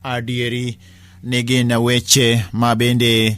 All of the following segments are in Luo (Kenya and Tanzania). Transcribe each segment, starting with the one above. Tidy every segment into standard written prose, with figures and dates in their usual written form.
adieri ne gin weche ma bende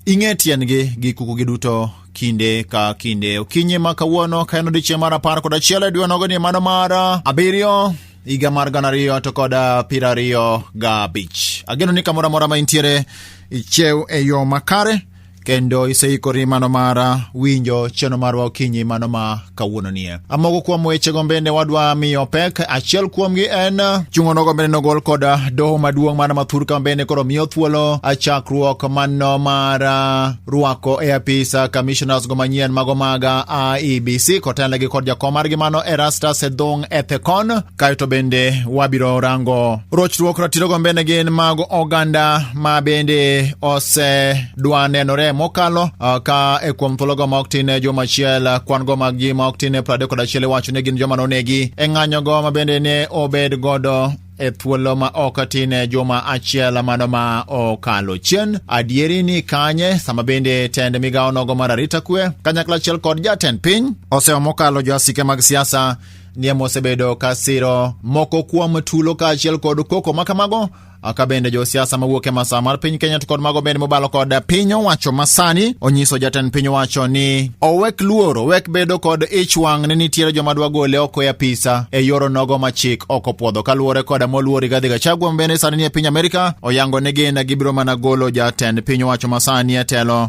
ing'etiengi gi kuku duto kinde ka kinde. Okinyi ma kawuono ka en odiechieng' mar 11 dwe nogo ni mano mar 7 higa mar 2025. Ageno ni kamoro amora ma intiere ichiew e yo makare kendo iseikori mano mar winjo cheno marwa okinyi mano ma kawuono nie. Amogo kuom weche gombende wadwa miyo pek. Achiel kuomgi en chungo nogo bende nogol kod doho maduong' mana mathurka bende koro miyo thuolo achakruok mano mar ruako e apisa commissioners go manyien mago maga IEBC kotelegi kod jakom margi mano Erastus Edhong Ethekon. Kaito bende wabiro rango rochruok ratiro gombende gin mago oganda ma bende ose dwa nenore mokalo ka e kuom thuologo ma oktine joma achiel kwan go mag ji ma oktine 31 wacho ne gin joma nonegi e ng'anyo go ma bende ne obed godo e thuolo ma okatine joma achiel mano ma okalo chien. Adieri ni kanye sama bende tend migao nogo mar arita kwe kanyakla achiel kod jatend piny oseo mokalo joasike mag siasa nie mosebedo kasiro moko kuom tulo ka achiel kod koko makamago aka bende jo siasa mawuok e masa mar piny Kenya to kod mago bende mobalo kod piny owacho masani onyiso jatend piny owacho ni owek luoro owek bedo kod ich wang' ni nitiere joma dwa gole oko e apisa e yoro nogo machik oko puodho kaluwore kod moluori Rigathi Gachagua bende sani ni e piny Amerika oyango ne gin gibiro mana golo jatend piny owacho masani e telo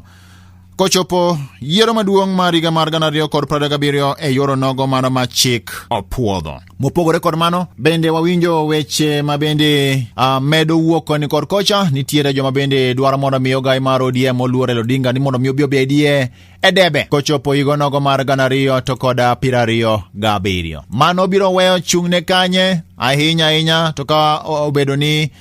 kochopo yiero maduong' mar higa mar 2027 e yoro nogo mar machik opuodho. Mopogore kod mano bende wawinjo weche ma bende medo wuok ni kod kocha nitiere joma bende dwaro mondo miyo gai mar ODM Oluor Odinga ni mondo miyo obedie e debe kochopo higa nogo mar 2027. Mano biro weyo chung'ne kanye ahinya to ka obedo ni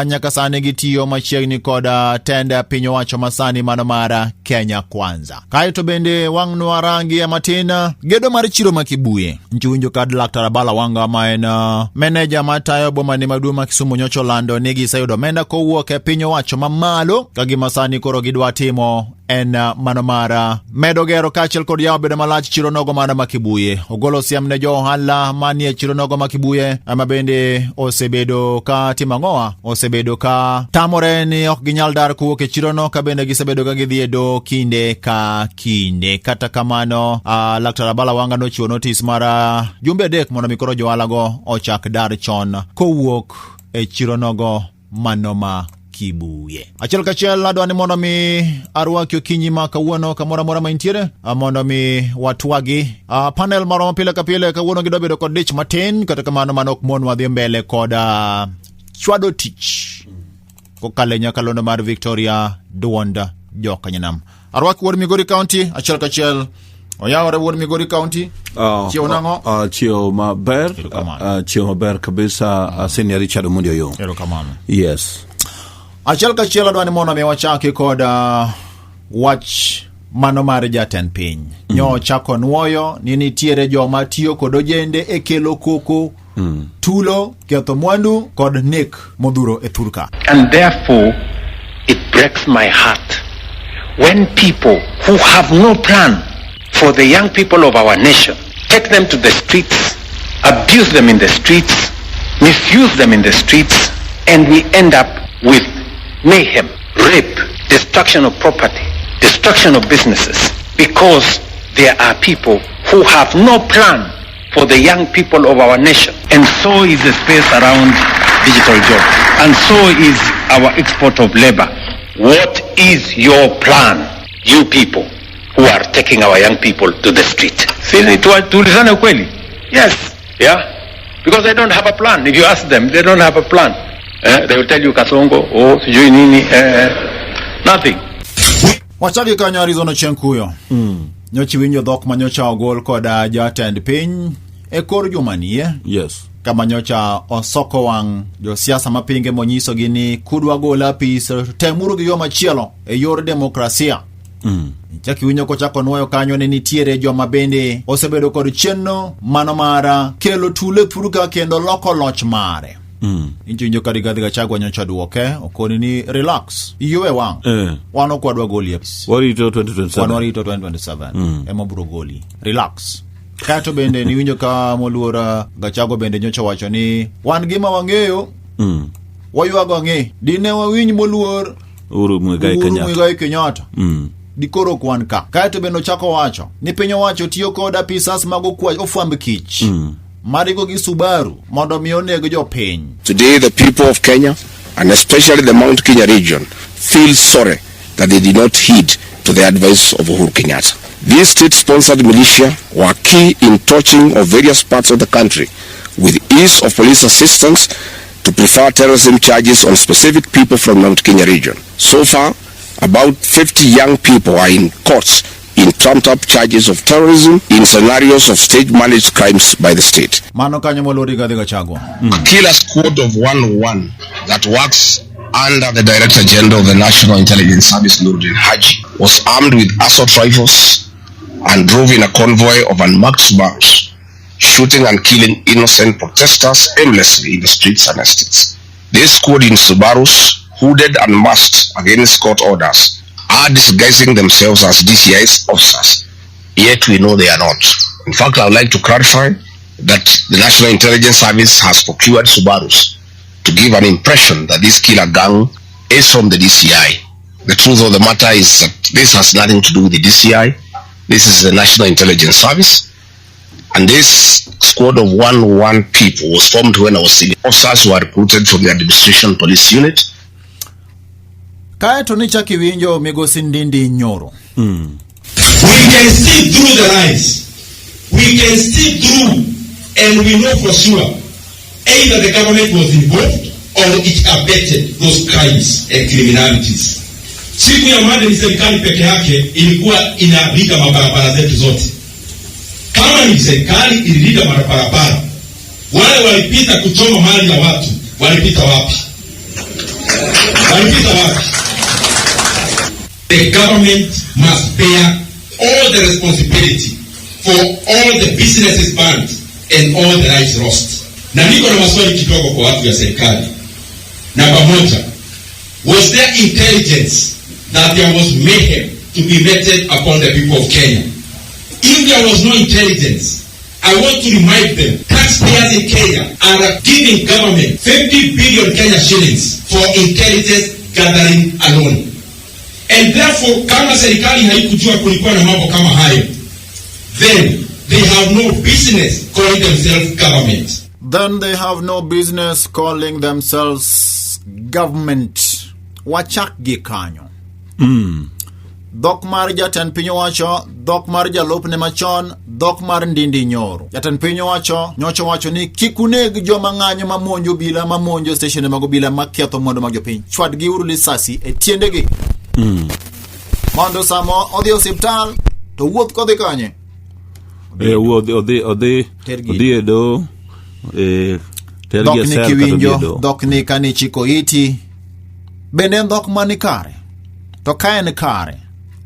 nyaka sani gitiyo machiegni kod tend piny owacho masani mano mar Kenya Kwanza. Kaito bende wang' nwa rangi ya matina gedo mar chiro makibuye nchuwinjo kad Laktar Abala Wanga ma en meneja matayo boma ni maduong' ma Kisumu nyocho lando ni giseyudo omenda kowuok e piny owacho mamalo ka gima sani koro gidwa timo en mano mar medo gero kachiel kod yawo bedo malach chiro nogo mana makibuye. Ogolo siem ne jo ohala manie chiro nogo makibuye ama bende osebedo ka timang'oa osebedo ka tamore ni ok ginyal dar kuwuok e chirono ka bende gisebedo ka gidhi e do kinde ka kinde. Kata kamano Laktar Abala Wanga nochiwo notis mar jumbe 3 mondo mikoro joalago ochak dar chon kowuok e chironogo mano ma kibuye. Achiel kachiel adwa ni mondo mi arwaki okinyi ma kawuono kamora mora ma intiere mondo mi watwagi panel maro pile ka pile kawuono gidobedo kod dich matin kata kamano manok mon wadhi mbele kod chwado tich kokale nyakalono mar Victoria Duonda Jokanyanam. Arwaki wuod Migori County achiel kachiel oyawore wuod Migori County. Chio nango? Chio maber. Chio maber kabisa. Senior Richard Omondi Oyo. Erokamano. Yes. Achiel kachiel adwa ni mondo mi wachaki kod wach mano mar jatend piny. Nyo chako nuoyo ni nitiere joma tiyo kod ojende e kelo koko tulo ketho mwandu kod nek modhuro e thurka. And therefore it breaks my heart when people who have no plan for the young people of our nation take them to the streets, abuse them in the streets, misuse them in the streets, and we end up with mayhem, rape, destruction of property, destruction of businesses, because there are people who have no plan for the young people of our nation. And so is the space around digital jobs, and so is our export of labor. What is your plan, you people who are taking our young people to the street? Tulizane kweli? Yes, yeah, because they don't have a plan. If you ask them, they don't have a plan. They will tell you Kasongo, sijui nini, nothing. Wachaki kanyo Arizona Chenkuyo. Nyochi winjo dhok manyocha ogol kod jatend piny e kor jumanie. Yes. Kama nyocha osoko wang jo siasa mapinge monyiso gini kudwa gola apisa temuru gi yo machielo e yor demokrasia. Chaki winjo kochako nuoyo kanyo ne nitiere joma bende osebedo kod chenno mano mara kelo tule thuruka kendo loko loch mare. Injo ka Rigathi Gachagua nyocha duoke okoni ni relax iwe wang wano kwadwa goli apis warito 2027 emo bro goli relax. Kato bende ni winjo ka Moluor Gachagua bende nyocha wacho ni wan gima wang'eyo waywago ng'e dine wawinj moluor Uhuru Muigai Kenyatta dikoro kwan ka kaeto bende ochako wacho ni piny owacho tiyo kod apisas mag ofwamb kich marigo gi Subaru mondo mi oneg jopiny. Today the people of Kenya and especially the Mount Kenya region feel sorry that they did not heed to the advice of Uhuru Kenyatta. These state-sponsored militia were key in touching of various parts of the country with ease of police assistance to prefer terrorism charges on specific people from Mount Kenya region. So far, about 50 young people are in courts in trumped-up charges of terrorism in scenarios of state-managed crimes by the state. Mano kanyo molori Rigathi Gachagua. A killer squad of 101 that works under the Director General of the National Intelligence Service, Nuruddin Haji, was armed with assault rifles and drove in a convoy of unmarked Subarus, shooting and killing innocent protesters aimlessly in the streets and estates. This squad in Subarus, hooded and masked against court orders, are disguising themselves as DCI's officers, yet we know they are not. In fact, I would like to clarify that the National Intelligence Service has procured Subarus to give an impression that this killer gang is from the DCI. The truth of the matter is that this has nothing to do with the DCI. This is the National Intelligence Service. And this squad of 101 people was formed when I was civil officers who were recruited from the Administration Police Unit. Kaeto ni chaki winjo Migosi Ndindi Nyoro. We can see through the lies. We can see through, and we know for sure either the government was involved or it abetted those crimes and criminalities. Siku ya Monday ni serikali peke yake ilikuwa inalinda mabarabara zetu zote. Kama ni serikali ililinda mabarabara, wale walipita kuchoma mali ya watu, walipita wapi? Walipita wapi? The government must bear all the responsibility for all the businesses burned and all the lives lost. Na niko na maswali kidogo kwa watu ya serikali. Namba moja, was there intelligence that there was mayhem to be meted upon the people of Kenya? If there was no intelligence, I want to remind them, taxpayers in Kenya are giving government 50 billion Kenya shillings for intelligence gathering alone. And therefore, kama serikali haikujua kulikuwa na mambo kama hayo, then they have no business calling themselves government. Then they have no business calling themselves government. Wachak gikanyo. Dhok mar jatend piny owacho, dhok mar jalupne machon, dhok mar Ndindi Nyoro. Jatend piny owacho nyocha wacho ni kikuneg joma ng'anyo mamonjo bila mamonjo station mag obila maketho mondo mag jopiny. Chwadgi uru lisasi e tiendegi. Mondo samo odhi osiptal to wuoth kodhi kanye. Odhi edo Dhok ni kiwinjo, dhok ni kanichiko iti. Bende dhok mani kare. To ka en kare,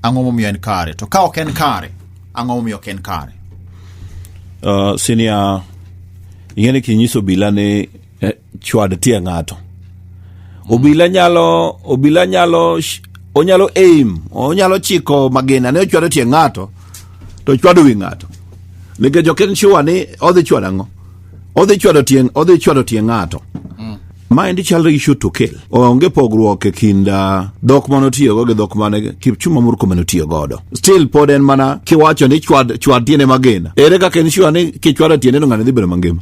ang'o momiyo en kare. To ka ok en kare, ang'o momiyo ok en kare. Sinia ing'eni kinyiso obila ni chwad tie ng'ato. Obila nyalo onyalo aim, onyalo chiko magina ne ochwado tie ng'ato to chwado wi ng'ato. Nikech oken sure ni odhi chwado ang'o. Odhi chwado tie ng'ato. Ma endi chalre issue to kill. Onge pogruok e kinda dhok manotiyo go gi dhok mane Kipchumba Murkomen otiyo godo. Still pod en mana kiwacho ni chwad tiene magina. Ere kaka en sure ni kichwado tiene no ng'ani dhi bedo mangima.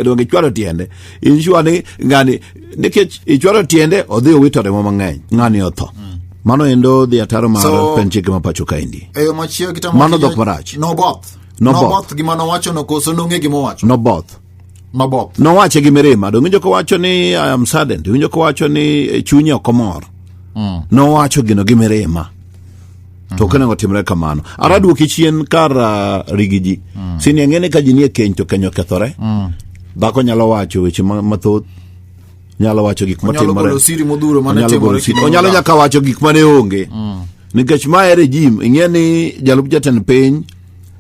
Donge chwado tiende. In sure ni ng'ani nikech ichwado tiende odhi owitore mo mang'eny. Ng'ani otho. Mano endo dhi ataro mar penchike mapacho kaendi. Eyo machio kitamo. Mano dhok marach. No both gimano wacho no koso nong'e gimo wacho. No both. No wache gi mirima. Winjo ko wacho ni I am saddened. Winjo ko wacho ni chunye ok mor. No wacho gino gi mirima. To kene timre kamano. Araduoki chien kar rigiji. Sini ng'ene ka jini e keny to kenyo kethore. Dhako nyalo wacho weche mathoth. Nyalo wacho gik matimore. Nyalo golo siri modhuro mane timore. Onyalo nyaka wacho gik mane onge. Nikech mae regime ing'eni jalup jatend piny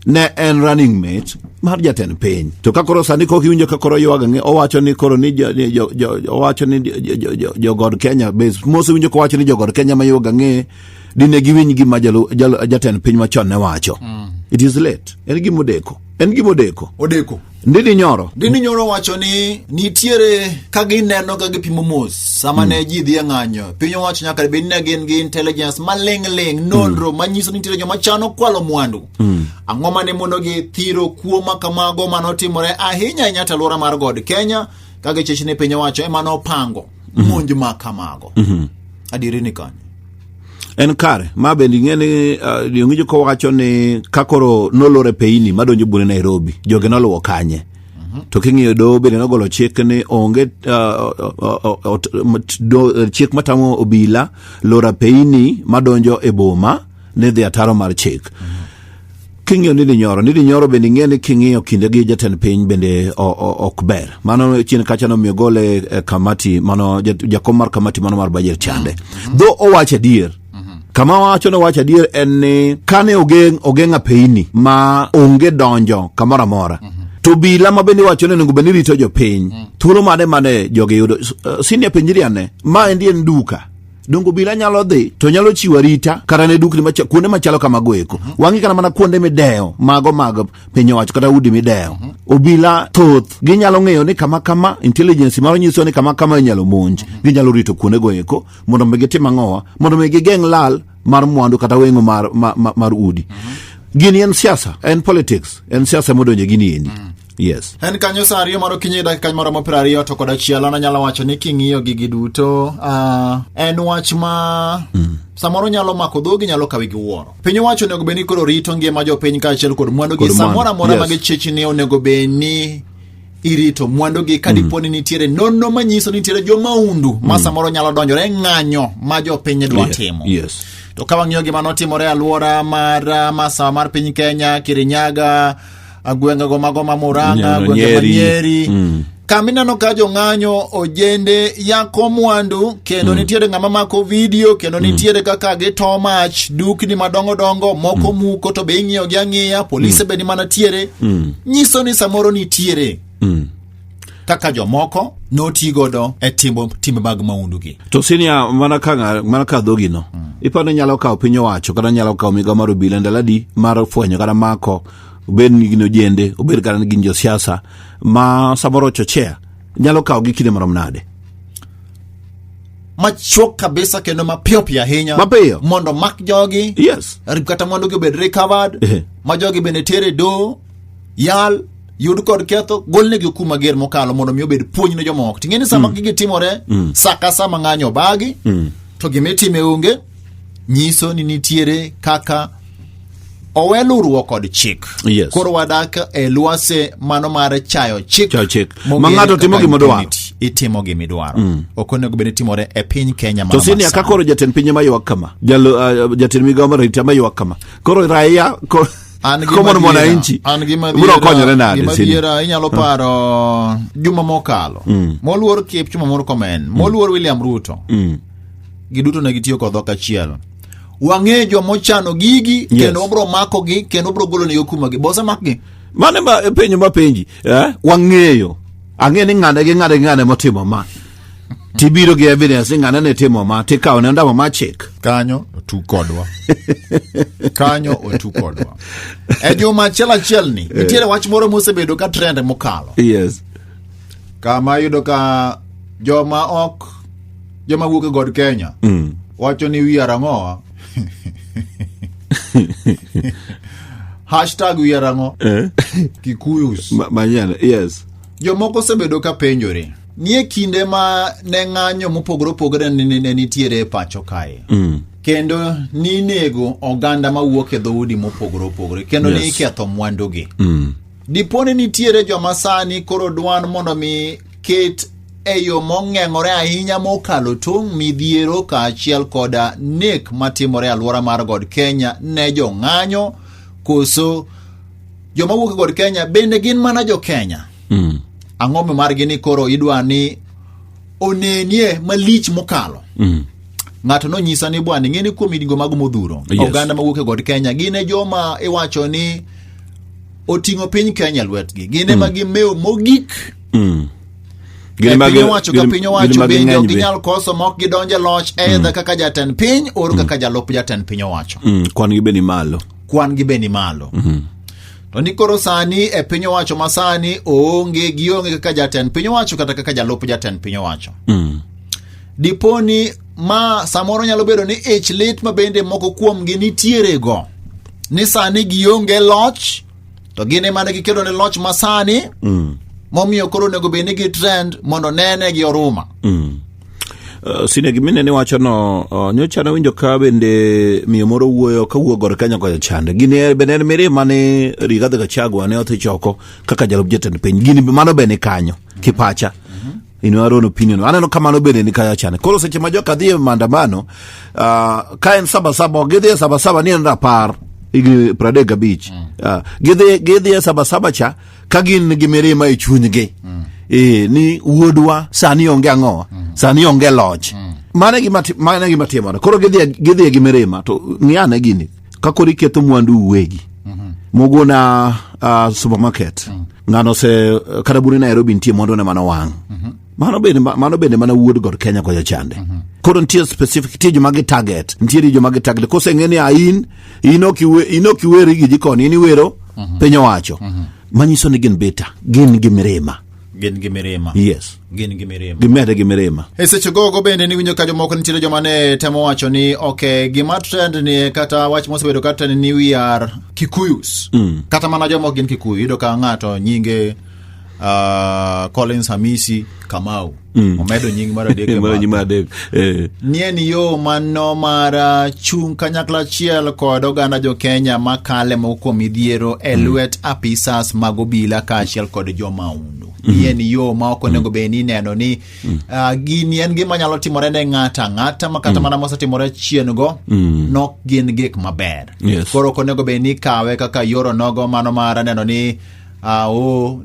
ne en running mate mar jatend piny. To kakoro sani kok iwinjo kakoro yuaga ng'e owacho ni koro ni owacho ni jogod Kenya base mose winjo ko wacho ni jogod Kenya ma yuaga ng'e dine giwinj gima jatend piny machon ne wacho. It is late. En gimodeko. Ndini Nyoro wacho ni nitiere ka gineno ka gipimo mos sama ne ji dhi ng'anyo. Piny owacho nyaka bed ni gin gi intelligence maling' nonro manyiso ni nitiere joma chano kwalo mwandu. Ang'o mane mondo gi thiro kuoma kamago manotimore ahinya nyata alwora mar God Kenya ka gichich ni piny owacho ema nopango monj ma kamago. Adiri ni kanyo. En kare, ma bende ing'eni yong'injo ko wacho ni kakoro nolore peini madonjo bune Nairobi, joge noluwo kanye. To king'iyo doho bende nogolo chik ni onge chik matamo obila lora peini madonjo e boma ne dhi ataro mar chik. King'iyo Ndini Nyoro bende ing'eni king'iyo kinde gi jatend piny bende ok ber. Mano chien kacha nomiyo gole kamati, mano jakom mar kamati mano mar bajet chande. Dho owacho adier. Kama wacho no wacho adier en ni kane ogeng'a peini ma onge donjo kamora mora. To bila ma bende wacho ni nego bende rito jopiny. Thuolo mane joge yudo senior penjiriane ma endi en duka. Dongo bila nyalo dhi to nyalo chiwo rita kata ne dukni kuonde machalo kamago eko. Wangi kana mana kuonde mideo mag piny owacho kata udi mideo. Obila thoth ginyalo ng'eyo ni kama intelligence maro nyiso ni kama inyalo monj. Ginyalo rito kuonde go eko mondo gitim ang'owa, mondo gigeng' lal mar mwandu kata weng'o mar udi. Gini en siasa, en politics, en siasa modonje gini endi. Yes. En kanyo sa ariyo maro kinyi dakika moro mo 20 to kod achiel ana nyalo wacho ni king'iyo gigi duto en wach ma samoro nyalo mako dhogi nyalo kawi gi wuoro. Piny owacho onego beni koro rito ngima jopiny kaachiel kod mwandu gi samoro amora ma gichich ni onego beni irito mwandu gi kadiponi nitiere nonno manyiso nitiere jomaundu ma samoro nyalo donjore ng'anyo ma jopiny dwa timo. Yes. To ka wang'iyo gima notimore alwora mar Masawa mar piny Kenya, Kirinyaga, agwenga go mago ma Murang'a, gwenge ma Nyeri. Kaminano ka jong'anyo ojende yako mwandu kendo nitiere ng'ama mako video kendo nitiere kaka gito mach dukni madongo moko muko to be ing'iyo gi ang'iya polise be ni mana tiere nyiso ni samoro nitiere kaka jomoko notigodo e timbe mag maundu gi. To sinia mana ka dhogi no. Ipano nyalo kawo piny owacho kata nyalo kawo migawo mar obila ndaladi mar fwenyo kata mako obed ni gin ojende, obed kata gin josiasa ma samoro chochea, nyalo kawo gi kinde marom nade? Machuok kabisa kendo mapiyo ahinya. Mapiyo. Mondo mak jogi. Yes. Kata mwandu gi obed recovered. Ma jogi bende tere do, yal, yud kod ketho, golne gi kuma ger mokalo mondo mi obed puonj ne jomoko. Ting'eni sama gigi timore, saka sama ng'anyo bagi, to gimitime onge, nyiso ni nitiere kaka oweluruok kod chik. Yes. Koro wadak e lwase mano mar chayo chik. Ma ng'ato timo gimodwaro. Itimo gimidwaro. Okonego bende timore e piny Kenya ma. To sini aka koro jatend pinye mayuak kama. Jatend migawo mar rita mayuak kama. Koro raia komo mwananchi. Biro konyore nade sini. Gimadiera inyalo paro juma mokalo. Moluor Kipchumba Murkomen, moluor William Ruto. Giduto ne gitiyo kod dhok achiel. Wang'e jomochano gigi kendo obro mako gi kendo obro golo ne kuma gi bose mak gi. Mane ma penjo ma penji, wang'eyo. Ang'e ni ng'ane motimo ma. Tibiro gi evidence ng'ane ne timo ma, tikawo ne ndamo ma chik. Kanyo otu kodwa. E juma achiel ni, nitiere wach moro mosebedo ka trend mokalo. Yes. Kama yudo ka joma wuok e God Kenya. Wacho ni wi arang'oa. #wiarango Kikuyus. Manyana, yes. Jomoko sebedo ka penjore. Nie kinde ma ne ng'anyo mopogore ne nitiere pacho kae. Kendo ni nego oganda ma wuok e dhoudi mopogore. Kendo ni iketho mwandu gi. Dipone nitiere joma sani koro dwan mondo mi ket eyo mong'eng'ore ahinya mokalo tong' midhiero kaachiel koda nek matimore alwora mar God Kenya ne jong'anyo koso joma wuok God Kenya bende gin mana jo Kenya. Ang'ome margi ni koro idwa ni onenie malich mokalo. Ng'ato no nyisa ni bwana ng'eni kuom idingo mag modhuro. Oganda ma wuok God Kenya gine joma iwacho ni oting'o piny Kenya lwetgi. Gine ma gimeo mogik. Pinyo wacho bende ginyal koso mok gidonje loch edha kaka jatend piny or kaka jalup jatend pinyo wacho. Kwan gi beni malo. To ni koro sani e piny owacho masani gionge kaka jatend piny owacho kata kaka jalup jatend piny owacho. Diponi ma samoro nyalo bedo ni ich lit ma bende moko kuom gi nitiere go. Ni sani gionge loch, to gine mane gikelo ne loch masani, momiyo koro nego bende gi trend mondo nene gi oruma. Sine gimine ni wacho no, nyocha na winjo ka bende miyo moro wuoyo ka wuo gore Kenya kwa chande. Gine bende mire mane Rigathi Gachagua ne othi choko kaka jalup jatend piny. Gine mano bende kanyo kipacha. In your own opinion. Aneno kamano bende ni kaya chane. Kolo seche majoka dhie maandamano, kaen saba gidhie saba ni en rapar igi 35. Gidhie saba cha kagin gimirima e chunygi. Ni wuodwa sani onge ang'o, sani onge loch. Mane gima timore. Koro gidhie gimirima to ng'iane gini kakori ketho mwandu uwegi. Mogona supermarket. Ngano se karabuni Nairobi ntie mondo ne mano wang. Mano bende mana wuod god Kenya kwa chande. Koro ntie specific tie jomagi target. Ntie jomagi target. Kose ngeni inokiweri gi jikoni ini wero penyo wacho. Manyiso ni gin beta, gin gimirema. Yes. Gin gimirema. Gimede gimirema. Seche gogo bende ni winjo ka jomoko nitiere joma ne temo wacho ni okay, gima trend ni kata wach mosebedo kata ni we are Kikuyus. Kata mana jomoko gin Kikuyu, ido ka ng'ato nyinge Collins Hamisi Kamau. Omedo nying mara dek. Ni yo mano mara chung kanyakla chiel kod oganda jo Kenya makale moko midhiero elwet apisas magobila ka chiel kod jo maundu. Ni yo ma ok onego be ni neno ni gini en gima nyalo timore ne ng'ata makata mana mosetimore chien go nok gin gik maber. Koro onego be ni kawe kaka yoro nogo mano mara neno ni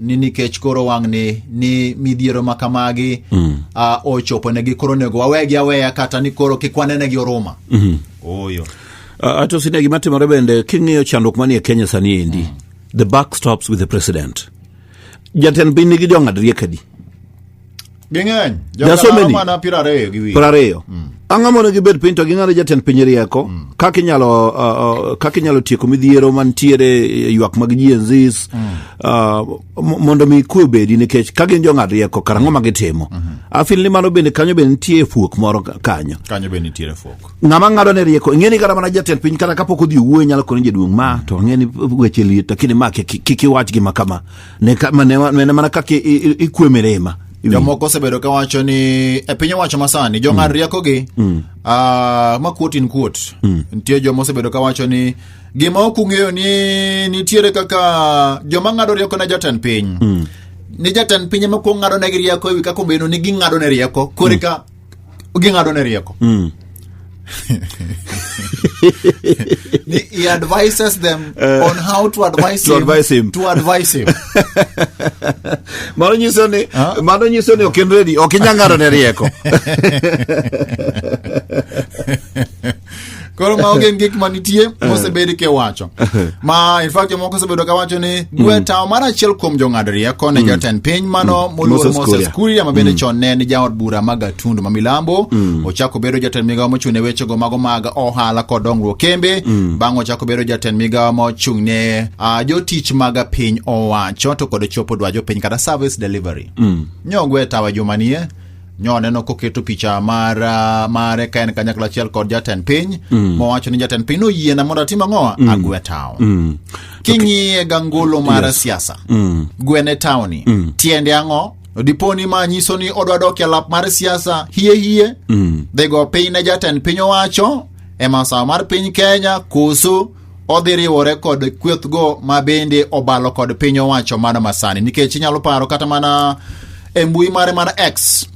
ni nikech koro wang' ni midhiero makamagi ochopo negi koro nego aweya kata ni koro kikwane gi oruma. Oyo. Ato sine gima timore bende king'iyo chandruok manie Kenya sani endi. The buck stops with the president. Jatend piny nigi jong'ad riekadi. Ging'eny. Jong'ad mana pirareo gi wi. Pirareo. Ang'amono gibed piny to ging'ado jatend piny rieko. Kaka inyalo tieko midhiero mantiere ywak mag GNZs mondo mi kwe bedi nikech ka gin jong'ad rieko karang'o ma gitimo. Afil ni mano bende kanyo bende nitie fuok moro kanyo. Kanyo bende nitiere fuok. Ng'ama ng'ado ne rieko ing'eni kata mana jatend piny kata kapok odhi wuoyo nyalo koni jaduong' ma to ng'eni weche liet lakini ma kikiwach gima kama ne mana kaka ikwe mirima. Jomoko sebedo ka wacho ni e piny wacho masani jong'ad rieko gi ma quote in quote nitie jomo sebedo ka wacho ni gima ok ung'eyo ni nitiere kaka joma ng'ado rieko na jatend piny ni jatend piny ma ko ng'ado ne rieko ewi kaka obedo ni ging'ado ne rieko korika ging'ado ne rieko. He advises them on how to advise him. Mano nyiso ni ok ready, ok nyang'ado ne rieko. Koro ma ogen gik manitie mosebedi ke wacho. Ma in fact moko sebedo ka wacho ni gweta mara achiel kuom jong'ad rieko ne jatend piny mano moluor Moses Kuria mabende chon ne ni jaod bura mag Gatundu ma Milambo. Ochako bedo jatend migawo mochune weche go mago mag ohala kod dongruok kembe. Bang' ochako bedo jatend migawo mochung'ne jotich mag piny owacho to kod chopo dwajo piny kata service delivery. Nyogweta wa jomanie nyone no koketo picha mare ka en kanyakla achiel kod jatend piny mowacho ni jatend piny oyie na mondo atim ang'o agwetao. King'iye gangolo mar siasa gwene taoni tiende ang'o diponi ma nyiso ni odwa dok e lap mar siasa hie dhego piny ne jatend piny owacho e masawa mar piny Kenya koso odhi riwore kod kweth go ma bende obalo kod piny owacho mana masani nikech inyalo paro kata mana embui mare mana X.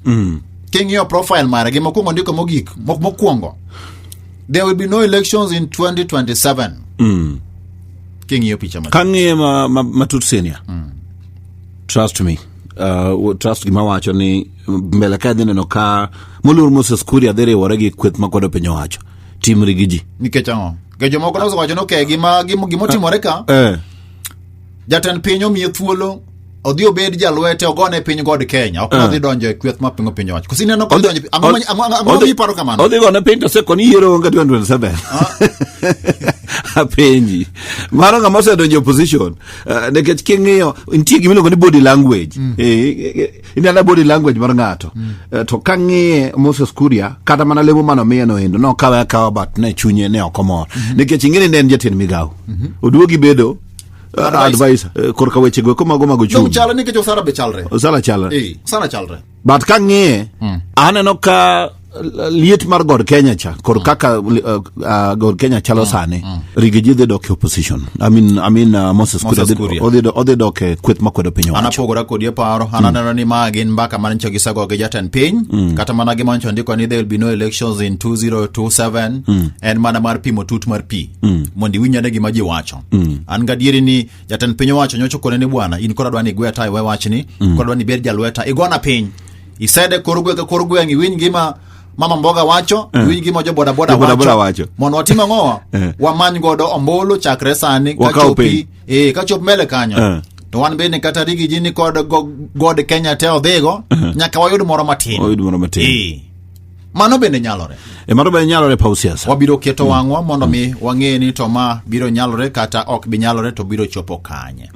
King'iyo profile mare gi mokwongo ndiko mogik mokwongo there will be no elections in 2027. King'iyo picha mare kang'iye matut senior. Trust me. Trust gima wacho ni mbele ka dhineno ka moluor Moses Kuria dhi riwore gi kweth makwedo piny owacho timri gi ji nikech ang'o ke jomoko noso wacho no ke gimotimore ka jatend piny omiye thuolo odhi obed jalwete ogone piny god Kenya ok odhi donjo e kweth mapingo piny owacho kosine no ko donjo ang'o mi paro kamano odhi gone piny to sekoni yiero onge 2027 apenji mano ng'ama osedonjo opposition nikech king'iyo nitie gimiluongo ni body language inena body language mar ng'ato to kang'iye Moses Kuria kata mana lemo mano miye no endo no kawa bat ne chunye ne okomor nikech ing'eni ne en jatend migawo oduogi bedo advisor korka weche go mago chung chala nikech osara be chalre osara chalre but kang'iye aneno ka liet mar God Kenya cha kor kaka God Kenya chalo sane rigiji de dok opposition I mean Moses Kuria ode dok kwet makwedo piny ana pogora kodi paro ananeno ni magin mbaka man chogi go ge jatan piny kata mana gi mancho ndiko ni there will be no elections in 2027 en mana mar pimo tut mar pi mondi winyane gi maji wacho an gadieri ni jatan piny wacho nyocho kone ni bwana in kora dwani gwe tai we wachni kora dwani ber jalweta igona piny isede korugwe ngi winy gima mama mboga wacho wingi gima jo boda wacho mondo watimo ngowa wamany godo ombolo chakre sani kachop mele kanyo to wan bene kata rigi jini kod God Kenya te odhigo nyaka wayud moro matin mano bende nyalore pa siasa wabiro keto wangwa mondo mi wang'e ni to ma biro nyalore kata ok bi nyalore to biro chopo kanye